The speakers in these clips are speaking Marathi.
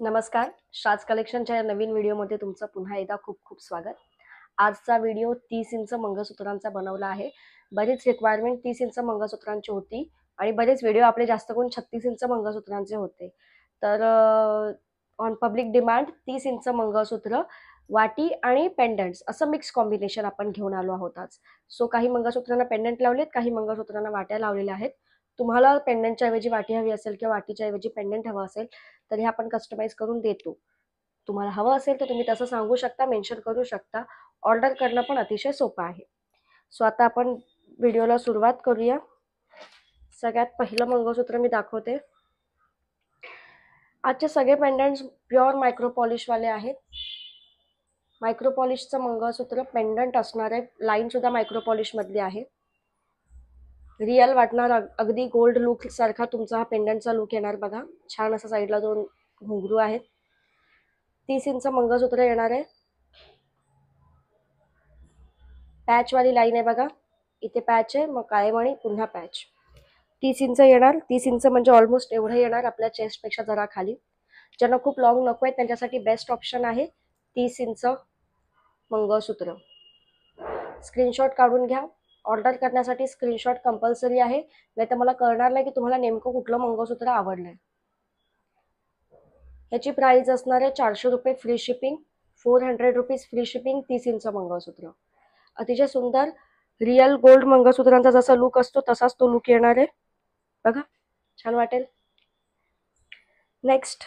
नमस्कार. श्राज कलेक्शनच्या या नवीन व्हिडिओमध्ये तुमचं पुन्हा एकदा खूप खूप स्वागत. आजचा व्हिडिओ 30 इंच मंगळसूत्रांचा बनवला आहे. बरीच रिक्वायरमेंट 30 इंच मंगळसूत्रांची होती आणि बरेच व्हिडिओ आपले जास्त करून 36 इंच मंगळसूत्रांचे होते. तर ऑन पब्लिक डिमांड 30 इंच मंगळसूत्र, वाटी आणि पेंडंट्स असं मिक्स कॉम्बिनेशन आपण घेऊन आलो आहोत आज. सो काही मंगळसूत्रांना पेंडंट लावलेत, काही मंगळसूत्रांना वाट्या लावलेल्या आहेत. तुम्हाला पेंडंटच्या ऐवजी वाटी हवी असेल किंवा वाटीच्या ऐवजी पेंडंट हवं असेल तर हे आपण कस्टमाइज करून देतो. तुम्हाला हवं असेल तर तुम्ही तसं सांगू शकता, मेन्शन करू शकता. ऑर्डर करणं पण अतिशय सोपं आहे. सो आता आपण व्हिडिओला सुरुवात करूया. सगळ्यात पहिलं मंगळसूत्र मी दाखवते. आजचे सगळे पेंडंट्स प्युअर मायक्रो पॉलिशवाले आहेत. मायक्रो पॉलिशचं मंगळसूत्र पेंडंट असणार आहे. लाईन सुद्धा मायक्रो पॉलिशमधली आहे. रिअल वाटणार, अगदी गोल्ड लुक सारखा तुमचा हा पेंडंटचा लुक येणार बघा. छान असं साईडला 2 घुंगरू आहेत. 30 इंच मंगळसूत्र येणार आहे. पॅचवाली लाईन आहे बघा. इथे पॅच आहे, मग काळेमणी, पुन्हा पॅच. 30 इंच येणार. 30 इंच म्हणजे ऑलमोस्ट एवढं येणार, आपल्या चेस्टपेक्षा जरा खाली. ज्यांना खूप लॉंग नको आहे त्यांच्यासाठी बेस्ट ऑप्शन आहे 30 इंच मंगळसूत्र. स्क्रीनशॉट काढून घ्या. ऑर्डर करण्यासाठी स्क्रीनशॉट कंपल्सरी आहे, नाही तर मला कळणार नाही की तुम्हाला नेमकं कुठलं मंगळसूत्र आवडलंय. याची प्राइस असणार आहे 400 रुपये free shipping, 400 rupees free shipping. 30 inch mangalsutra अतिशय सुंदर रिअल गोल्ड मंगळसूत्रांचा जसा लुक असतो तसाच तो लुक येणार आहे बघा. छान वाटेल. नेक्स्ट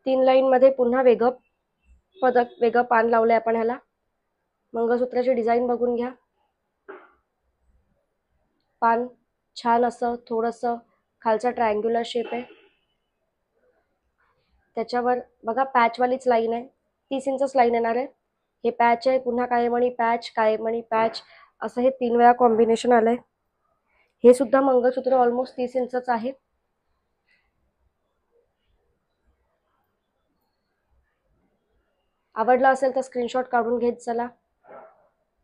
3 लाईन मध्ये पुन्हा वेगळं पदक, वेगळं पान लावलंय आपण. ह्याला मंगळसूत्राची डिझाईन बघून घ्या. पान छान असं थोडंसं खालचा ट्रायंग्युलर शेप आहे. त्याच्यावर बघा पॅचवालीच लाईन आहे. 30 इंचच लाईन येणार आहे. हे पॅच आहे, पुन्हा काळेमणी पॅच, काळेमणी पॅच, असं हे 3 वेळा कॉम्बिनेशन आलंय. हे सुद्धा मंगळसूत्र ऑलमोस्ट 30 इंचच आहे. आवडला असेल तर स्क्रीनशॉट काढून घेत चला,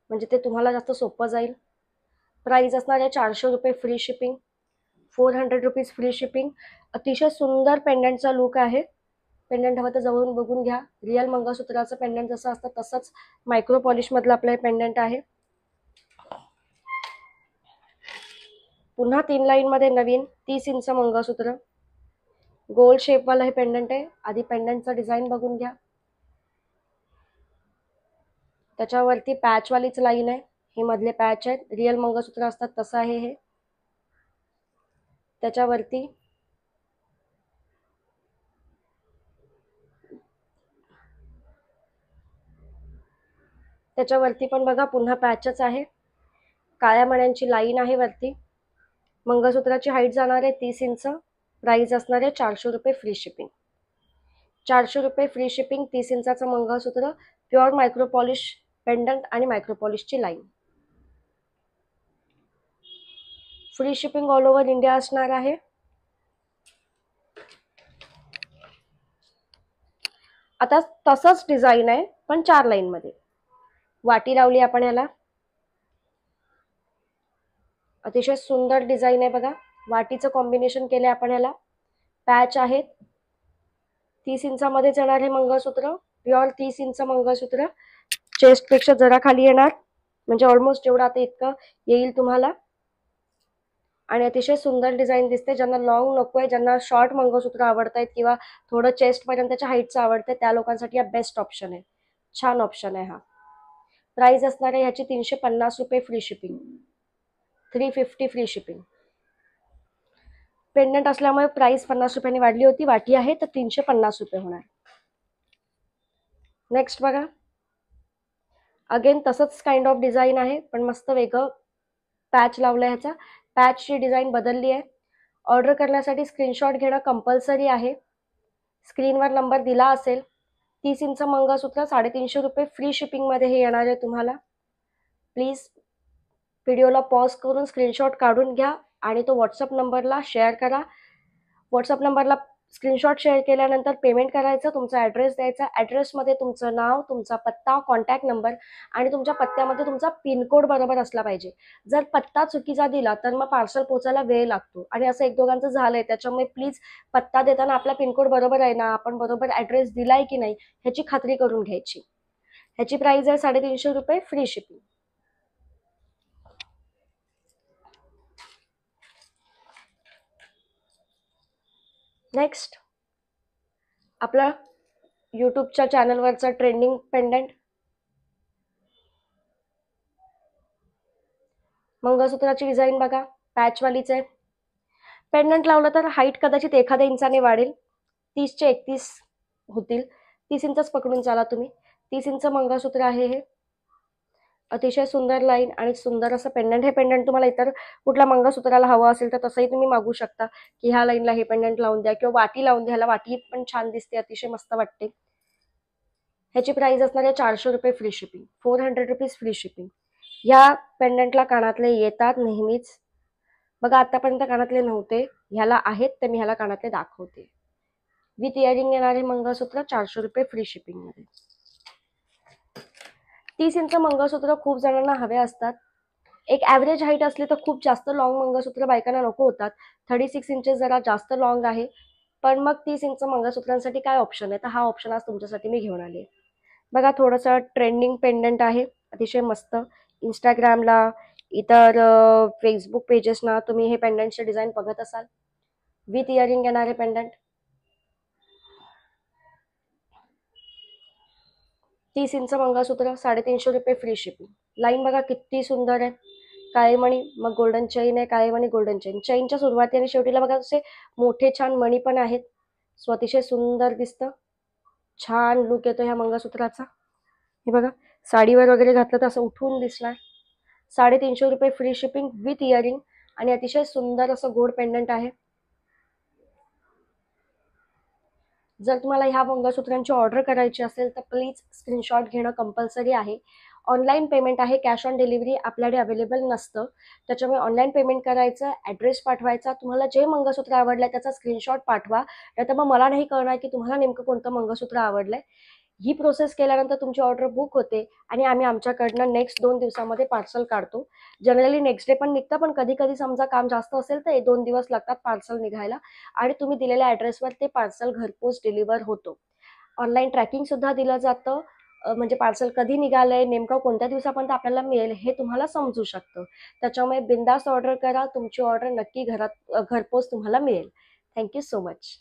म्हणजे ते तुम्हाला जास्त सोपं जाईल. प्राइस असणार आहे 400 रुपये free shipping, 400 rupees free shipping. अतिशय सुंदर पेंडंटचा लुक आहे. पेंडंट हवं तर जवळून बघून घ्या. रिअल मंगळसूत्राचं पेंडंट जसं असतं तसंच मायक्रो पॉलिश मधलं आपलं पेंडंट आहे. पुन्हा 3 लाईन मध्ये नवीन 30 इंच मंगळसूत्र, गोल शेपवाला हे पेंडंट आहे. आधी पेंडंटचा डिझाईन बघून घ्या. त्याच्यावरती पॅचवालीच लाईन आहे. हे मधले पॅच आहेत, रिअल मंगळसूत्र असतात तसं आहे हे. त्याच्यावरती पण बघा पुन्हा पॅचच आहे. काळ्या मण्यांची लाईन आहे वरती. मंगळसूत्राची हाईट जाणार आहे 30 इंच. प्राइस असणार आहे 400 रुपये फ्री शिपिंग. 400 रुपये फ्री शिपिंग. 30 इंचाचं mangalsutra, pure micro polish pendant आणि मायक्रो पॉलिशची line. Free shipping all over India असणार आहे. आता तसंच डिझाईन आहे पण 4 लाईन मध्ये. वाटी लावली आपण याला. अतिशय सुंदर डिझाईन आहे बघा. वाटीचं कॉम्बिनेशन केले आपण याला. पॅच आहेत. 30 इंचामध्येच येणार हे मंगळसूत्र, प्युअर 30 इंच मंगळसूत्र. चेस्ट पेक्षा जरा खाली येणार, म्हणजे ऑलमोस्ट एवढं आता इतकं येईल तुम्हाला. आणि अतिशय सुंदर डिझाईन दिसते. ज्यांना लॉंग नको आहे, ज्यांना शॉर्ट मंगळसूत्र आवडत आहेत किंवा थोडं चेस्ट पर्यंतच्या हाईटचं आवडतं, त्या लोकांसाठी हा बेस्ट ऑप्शन आहे. छान ऑप्शन आहे हा. प्राइस असणार आहे ह्याची 350 रुपये free shipping, 350 free shipping. Pendant असल्यामुळे प्राइस 50 रुपयांनी वाढली होती. वाटी आहे तर 350 रुपये होणार. नेक्स्ट बघा. अगेन तसंच काइंड ऑफ डिझाईन आहे पण मस्त वेगळं पॅच लावलं. ह्याचा पॅचची डिझाईन बदलली आहे. ऑर्डर करण्यासाठी स्क्रीनशॉट घेणं कंपल्सरी आहे. स्क्रीनवर नंबर दिला असेल. 30 इंच मंगळसूत्र 350 रुपये फ्री शिपिंगमध्ये हे येणार आहे तुम्हाला. प्लीज व्हिडिओला पॉज करून स्क्रीनशॉट काढून घ्या आणि तो व्हॉट्सअप नंबरला शेअर करा. व्हॉट्सअप नंबरला स्क्रीनशॉट शेअर केल्यानंतर पेमेंट करायचं, तुमचा ॲड्रेस द्यायचा, ॲड्रेसमध्ये तुमचं नाव, तुमचा पत्ता, कॉन्टॅक्ट नंबर आणि तुमच्या पत्त्यामध्ये तुमचा पिनकोड बरोबर असला पाहिजे. जर पत्ता चुकीचा दिला तर मग पार्सल पोचायला वेळ लागतो आणि असं एक दोघांचं झालंय. त्याच्यामुळे प्लीज पत्ता देताना आपला पिनकोड बरोबर आहे ना, आपण बरोबर ॲड्रेस दिलाय की नाही ह्याची खात्री करून घ्यायची. ह्याची प्राइस आहे 350 रुपये, फ्री शिपिंग. नेक्स्ट आपला यूट्यूबच्या चॅनलवरचा ट्रेंडिंग पेंडंट, मंगळसूत्राची डिझाईन बघा, पॅचवालीच आहे. पेंडंट लावलं तर हाईट कदाचित 1 इंचाने वाढेल, 30चे 31 होतील. 30 इंचच पकडून चाला तुम्ही. 30 इंच मंगळसूत्र आहे हे. अतिशय सुंदर लाईन आणि सुंदर असं पेंडंट. हे पेंडंट तुम्हाला इतर कुठल्या मंगळसूत्राला हवं असेल तर तसंही तुम्ही मागू शकता की ह्या लाईनला हे पेंडंट लावून द्या किंवा वाटी लावून द्या. ह्याला वाटी पण छान दिसते, अतिशय मस्त वाटते. ह्याची प्राइस असणार आहे 400 रुपये, free shipping. 400 rupees free shipping. ह्या पेंडंटला कानातले येतात नेहमीच. बघा आतापर्यंत कानातले नव्हते, ह्याला आहेत तर मी ह्याला कानातले दाखवते. विथ इयरिंग येणारे मंगळसूत्र 400 रुपये, फ्री शिपिंग मध्ये. 30 इंच मंगळसूत्र खूप जणांना हवे असतात. एक ॲव्हरेज हाईट असली तर खूप जास्त लॉंग मंगळसूत्र बायकांना नको होतात. 36 इंचेस जरा जास्त लॉंग आहे, पण मग 30 इंच मंगळसूत्रांसाठी काय ऑप्शन आहे, तर हा ऑप्शन आज तुमच्यासाठी मी घेऊन आले. बघा थोडंसं ट्रेंडिंग पेंडंट आहे, अतिशय मस्त. इंस्टाग्रामला इतर फेसबुक पेजेसना तुम्ही हे पेंडंटचे डिझाईन बघत असाल. विथ इयरिंग येणारे पेंडंट, 30 इंच मंगळसूत्र 350 रुपये, फ्री शिपिंग. लाईन बघा किती सुंदर आहे. काळे मणी, मग गोल्डन चेन आहे, काळे मणी गोल्डन चेन. चेनच्या सुरुवाती आणि शेवटीला बघा असे मोठे छान मणी पण आहेत. सो अतिशय सुंदर दिसतं, छान लुक येतो ह्या मंगळसूत्राचा. हे बघा साडीवर वगैरे घातलं तर असं उठून दिसणार. 350 रुपये, फ्री शिपिंग, विथ इयरिंग आणि अतिशय सुंदर असं गोड पेंडंट आहे. जर तुम्हाला ह्या मंगळसूत्रांची ऑर्डर करायची असेल तर प्लीज स्क्रीनशॉट घेणं कंपल्सरी आहे. ऑनलाईन पेमेंट आहे, कॅश ऑन डिलिव्हरी आपल्याकडे अवेलेबल नसतं. त्याच्यामुळे ऑनलाईन पेमेंट करायचं, ॲड्रेस पाठवायचा, तुम्हाला जे मंगळसूत्र आवडलं त्याचा स्क्रीनशॉट पाठवा. नाहीतर मग मला नाही कळणार की तुम्हाला नेमकं कोणतं मंगळसूत्र आवडलंय. ही प्रोसेस केल्यानंतर तुमची ऑर्डर बुक होते आणि आम्ही आमच्याकडनं नेक्स्ट 2 दिवसामध्ये पार्सल काढतो. जनरली नेक्स्ट डे पण निघतं, पण कधी कधी समजा काम जास्त असेल तर 2 दिवस लागतात पार्सल निघायला आणि तुम्ही दिलेल्या ॲड्रेसवर ते पार्सल घरपोच डिलिव्हर होतो. ऑनलाईन ट्रॅकिंग सुद्धा दिलं जातं, म्हणजे पार्सल कधी निघालंय, नेमकं कोणत्या दिवसापर्यंत आपल्याला मिळेल हे तुम्हाला समजू शकतं. त्याच्यामुळे बिंदास ऑर्डर करा, तुमची ऑर्डर नक्की घरपोच तुम्हाला मिळेल. Thank you so much.